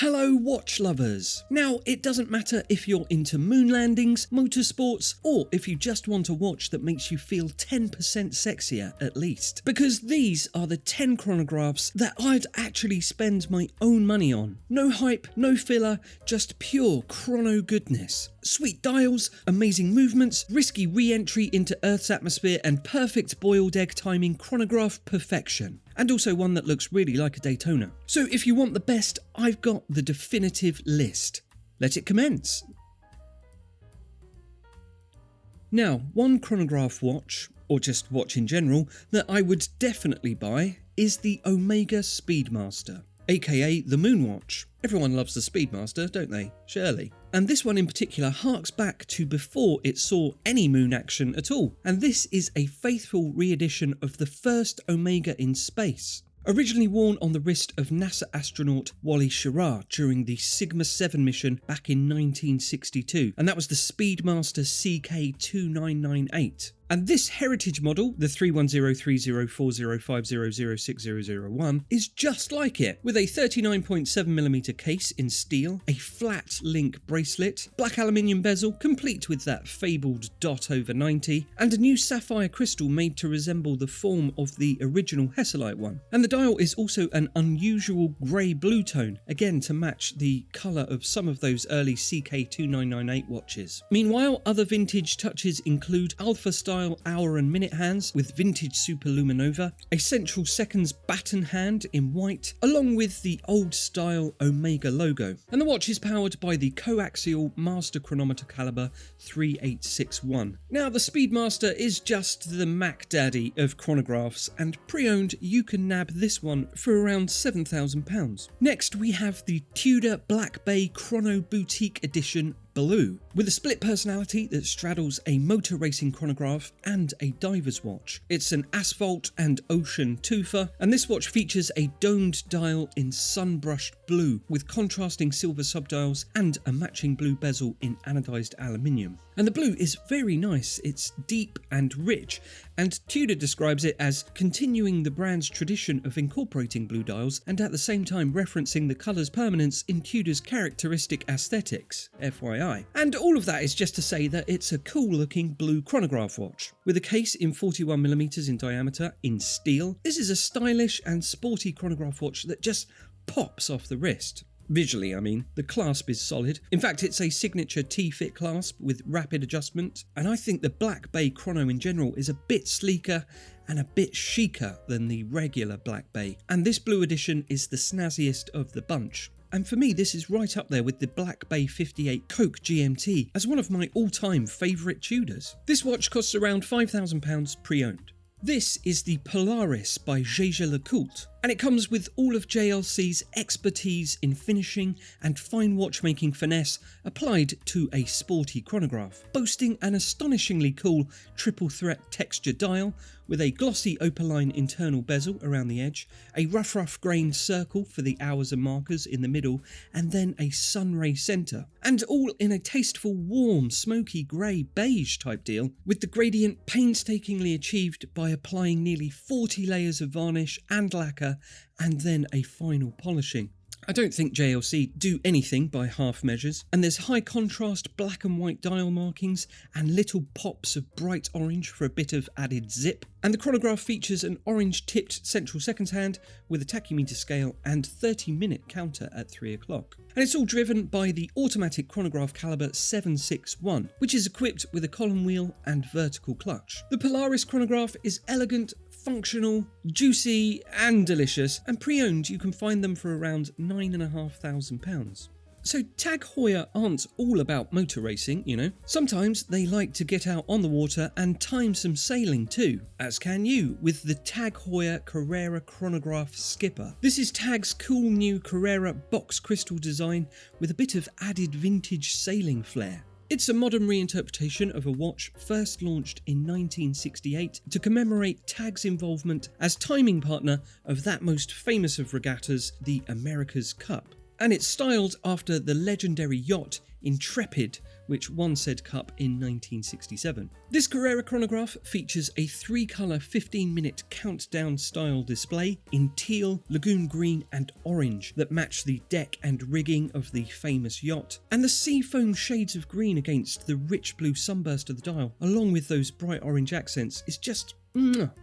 Hello watch lovers! Now, it doesn't matter if you're into moon landings, motorsports, or if you just want a watch that makes you feel 10% sexier at least. Because these are the 10 chronographs that I'd actually spend my own money on. No hype, no filler, just pure chrono goodness. Sweet dials, amazing movements, risky re-entry into Earth's atmosphere, and perfect boiled egg timing chronograph perfection. And also one that looks really like a Daytona. So if you want the best, I've got the definitive list. Let it commence. Now, one chronograph watch, or just watch in general, that I would definitely buy is the Omega Speedmaster, aka the Moonwatch. Everyone loves the Speedmaster, don't they? Surely. And this one in particular harks back to before it saw any moon action at all, and this is a faithful re-edition of the first Omega in space. Originally worn on the wrist of NASA astronaut Wally Schirra during the Sigma 7 mission back in 1962, and that was the Speedmaster CK2998. And this heritage model, the 310304050060001, is just like it, with a 39.7mm case in steel, a flat link bracelet, black aluminium bezel complete with that fabled dot over 90, and a new sapphire crystal made to resemble the form of the original Hesselite one. And the dial is also an unusual grey-blue tone, again to match the colour of some of those early CK2998 watches. Meanwhile, other vintage touches include Alpha-style hour and minute hands with vintage superluminova, a central seconds baton hand in white, along with the old style Omega logo. And the watch is powered by the coaxial master chronometer caliber 3861. Now, the Speedmaster is just the Mac Daddy of chronographs, and pre-owned you can nab this one for around £7,000. Next we have the Tudor Black Bay Chrono Boutique Edition Blue, with a split personality that straddles a motor racing chronograph and a diver's watch. It's an asphalt and ocean twofer, and this watch features a domed dial in sun-brushed blue with contrasting silver subdials and a matching blue bezel in anodized aluminium. And the blue is very nice, it's deep and rich, and Tudor describes it as continuing the brand's tradition of incorporating blue dials and at the same time referencing the colour's permanence in Tudor's characteristic aesthetics, FYI. And all of that is just to say that it's a cool looking blue chronograph watch. With a case in 41mm in diameter in steel, this is a stylish and sporty chronograph watch that just pops off the wrist. Visually, I mean. The clasp is solid. In fact, it's a signature T-fit clasp with rapid adjustment, and I think the Black Bay Chrono in general is a bit sleeker and a bit chicer than the regular Black Bay, and this blue edition is the snazziest of the bunch. And for me, this is right up there with the Black Bay 58 Coke GMT as one of my all-time favourite Tudors. This watch costs around £5,000 pre-owned. This is the Polaris by Jaeger-LeCoultre, and it comes with all of JLC's expertise in finishing and fine watchmaking finesse applied to a sporty chronograph, boasting an astonishingly cool triple threat texture dial with a glossy opaline internal bezel around the edge, a rough grained circle for the hours and markers in the middle, and then a sunray centre, and all in a tasteful warm smoky grey beige type deal, with the gradient painstakingly achieved by applying nearly 40 layers of varnish and lacquer and then a final polishing. I don't think JLC do anything by half measures, and there's high contrast black and white dial markings and little pops of bright orange for a bit of added zip. And the chronograph features an orange tipped central seconds hand with a tachymeter scale and 30-minute counter at 3 o'clock. And it's all driven by the automatic chronograph caliber 761, which is equipped with a column wheel and vertical clutch. The Polaris chronograph is elegant, functional, juicy and delicious, and pre-owned you can find them for around £9,500. So Tag Heuer aren't all about motor racing, you know. Sometimes they like to get out on the water and time some sailing too, as can you with the Tag Heuer Carrera Chronograph Skipper. This is Tag's cool new Carrera box crystal design with a bit of added vintage sailing flair. It's a modern reinterpretation of a watch first launched in 1968 to commemorate Tag's involvement as timing partner of that most famous of regattas, the America's Cup. And it's styled after the legendary yacht Intrepid, which won said cup in 1967. This Carrera chronograph features a 3-colour 15-minute countdown style display in teal, lagoon green and orange that match the deck and rigging of the famous yacht, and the seafoam shades of green against the rich blue sunburst of the dial, along with those bright orange accents, is just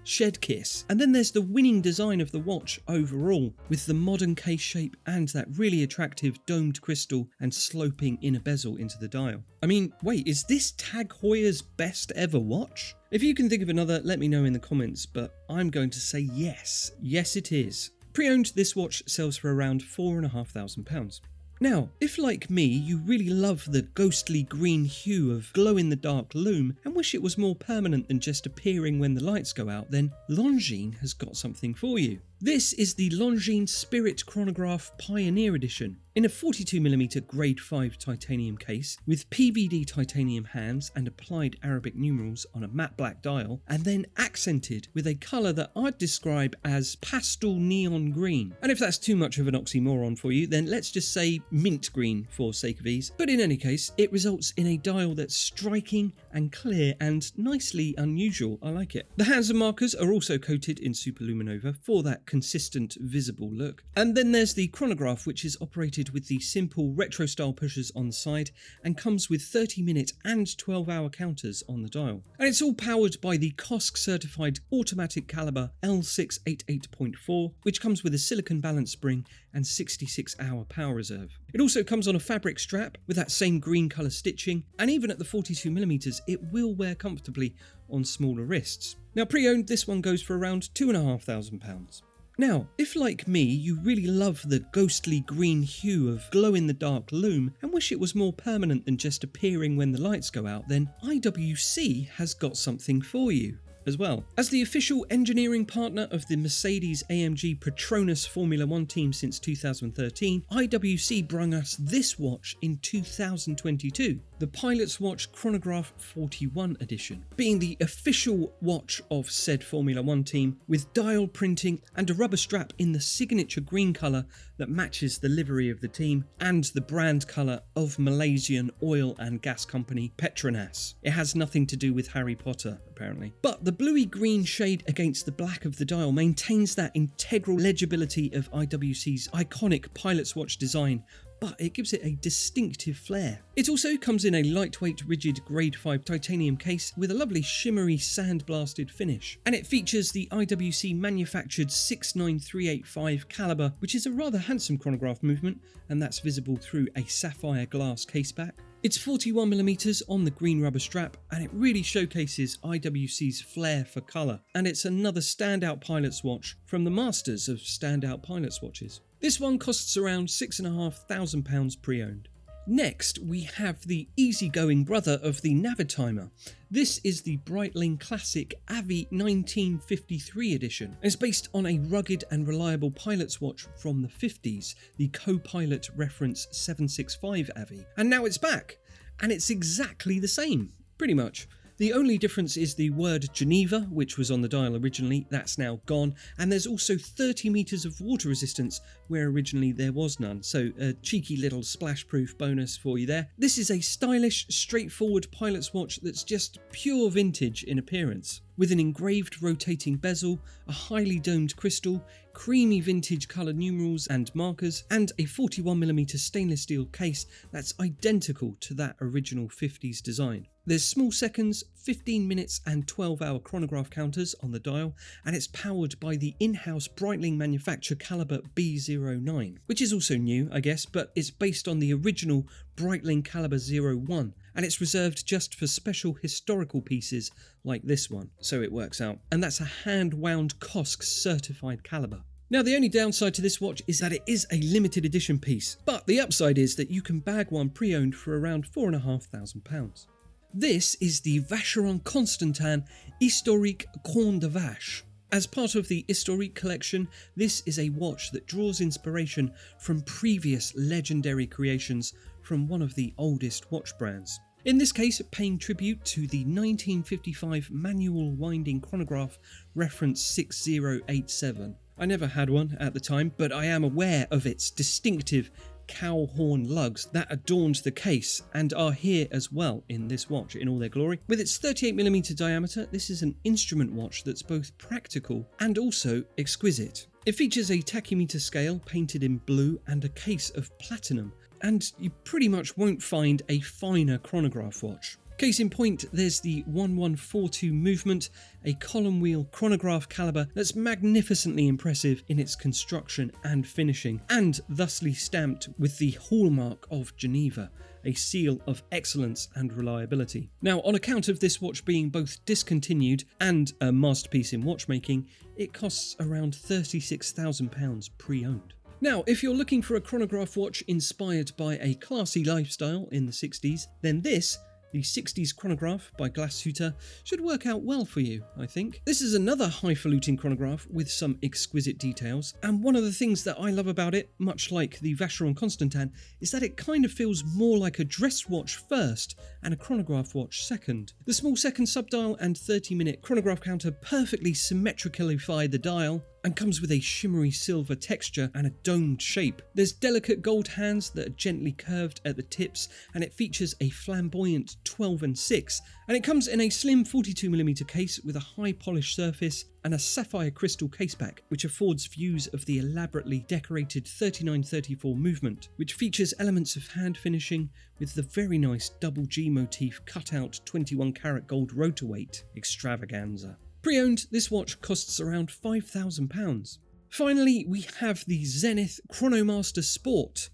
shed kiss. And then there's the winning design of the watch overall, with the modern case shape and that really attractive domed crystal and sloping inner bezel into the dial. I mean, wait, is this Tag Heuer's best ever watch? If you can think of another, let me know in the comments, but I'm going to say yes. Yes it is. Pre-owned, this watch sells for around £4,500. Now, if like me, you really love the ghostly green hue of glow-in-the-dark lume and wish it was more permanent than just appearing when the lights go out, then Longines has got something for you. This is the Longines Spirit Chronograph Pioneer Edition in a 42mm grade 5 titanium case with PVD titanium hands and applied Arabic numerals on a matte black dial, and then accented with a colour that I'd describe as pastel neon green. And if that's too much of an oxymoron for you, then let's just say mint green for sake of ease. But in any case, it results in a dial that's striking and clear and nicely unusual. I like it. The hands and markers are also coated in superluminova for that consistent visible look. And then there's the chronograph, which is operated with the simple retro style pushers on the side and comes with 30-minute and 12-hour counters on the dial. And it's all powered by the COSC certified automatic caliber L688.4, which comes with a silicon balance spring and 66-hour power reserve. It also comes on a fabric strap with that same green colour stitching, and even at the 42mm it will wear comfortably on smaller wrists. Now pre-owned, this one goes for around £2,500. Now, if like me, you really love the ghostly green hue of glow-in-the-dark lume and wish it was more permanent than just appearing when the lights go out, then IWC has got something for you as well. As the official engineering partner of the Mercedes-AMG PETRONAS Formula 1 team since 2013, IWC brung us this watch in 2022, the Pilot's Watch Chronograph 41 edition, being the official watch of said Formula 1 team, with dial printing and a rubber strap in the signature green colour that matches the livery of the team and the brand colour of Malaysian oil and gas company PETRONAS. It has nothing to do with Harry Potter, apparently. But the bluey green shade against the black of the dial maintains that integral legibility of IWC's iconic Pilot's Watch design, but it gives it a distinctive flair. It also comes in a lightweight rigid grade 5 titanium case with a lovely shimmery sandblasted finish, and it features the IWC manufactured 69385 caliber, which is a rather handsome chronograph movement, and that's visible through a sapphire glass caseback. It's 41mm on the green rubber strap, and it really showcases IWC's flair for colour, and it's another standout pilot's watch from the masters of standout pilot's watches. This one costs around £6,500 pre-owned. Next, we have the easygoing brother of the Navitimer. This is the Breitling Classic Avi 1953 edition. It's based on a rugged and reliable pilot's watch from the 50s, the Co-Pilot Reference 765 Avi. And now it's back, and it's exactly the same, pretty much. The only difference is the word Geneva, which was on the dial originally, that's now gone, and there's also 30 metres of water resistance where originally there was none, so a cheeky little splash-proof bonus for you there. This is a stylish, straightforward pilot's watch that's just pure vintage in appearance, with an engraved rotating bezel, a highly domed crystal, creamy vintage coloured numerals and markers, and a 41mm stainless steel case that's identical to that original 50s design. There's small seconds, 15 minutes and 12-hour chronograph counters on the dial, and it's powered by the in-house Breitling manufacture caliber B09, which is also new, I guess, but it's based on the original Breitling caliber 01, and it's reserved just for special historical pieces like this one, so it works out. And that's a hand-wound COSC certified caliber. Now, the only downside to this watch is that it is a limited edition piece, but the upside is that you can bag one pre-owned for around £4,500. This is the Vacheron Constantin Historique Corne de Vache. As part of the Historique collection, this is a watch that draws inspiration from previous legendary creations from one of the oldest watch brands. In this case, paying tribute to the 1955 manual winding chronograph reference 6087. I never had one at the time, but I am aware of its distinctive cow horn lugs that adorned the case and are here as well in this watch in all their glory. With its 38mm diameter, this is an instrument watch that's both practical and also exquisite. It features a tachymeter scale painted in blue and a case of platinum, and you pretty much won't find a finer chronograph watch. Case in point, there's the 1142 movement, a column wheel chronograph caliber that's magnificently impressive in its construction and finishing, and thusly stamped with the hallmark of Geneva, a seal of excellence and reliability. Now, on account of this watch being both discontinued and a masterpiece in watchmaking, it costs around £36,000 pre-owned. Now, if you're looking for a chronograph watch inspired by a classy lifestyle in the 60s, then this, the 60s Chronograph by Glasshute, should work out well for you, I think. This is another highfalutin chronograph with some exquisite details, and one of the things that I love about it, much like the Vacheron Constantin, is that it kind of feels more like a dress watch first and a chronograph watch second. The small second subdial and 30-minute chronograph counter perfectly symmetricalify the dial, and comes with a shimmery silver texture and a domed shape. There's delicate gold hands that are gently curved at the tips, and it features a flamboyant 12/6, and it comes in a slim 42mm case with a high polished surface and a sapphire crystal caseback, which affords views of the elaborately decorated 3934 movement, which features elements of hand finishing with the very nice double G motif cut out 21 karat gold rotorweight extravaganza. Pre-owned, this watch costs around £5,000. Finally, we have the Zenith Chronomaster Sport,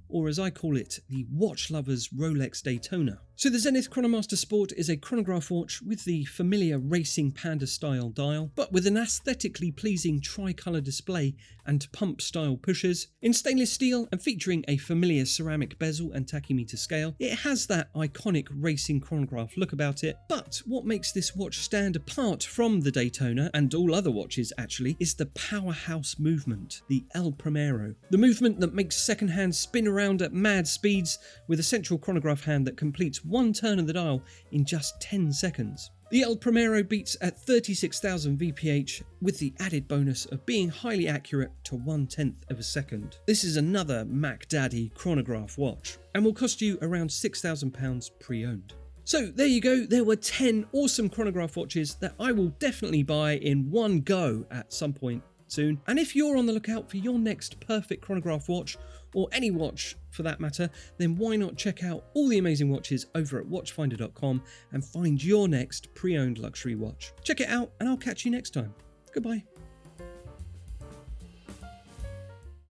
or as I call it, the watch lover's Rolex Daytona. So the Zenith Chronomaster Sport is a chronograph watch with the familiar racing panda style dial, but with an aesthetically pleasing tricolour display and pump style pushers. In stainless steel and featuring a familiar ceramic bezel and tachymeter scale, it has that iconic racing chronograph look about it. But what makes this watch stand apart from the Daytona, and all other watches actually, is the powerhouse movement, the El Primero. The movement that makes second hand spin around at mad speeds with a central chronograph hand that completes one turn of the dial in just 10 seconds. The El Primero beats at 36,000 VPH with the added bonus of being highly accurate to 1/10 of a second. This is another Mac Daddy chronograph watch and will cost you around £6,000 pre-owned. So there you go, there were 10 awesome chronograph watches that I will definitely buy in one go at some point soon. And if you're on the lookout for your next perfect chronograph watch, or any watch for that matter, then why not check out all the amazing watches over at watchfinder.com and find your next pre-owned luxury watch. Check it out and I'll catch you next time. Goodbye.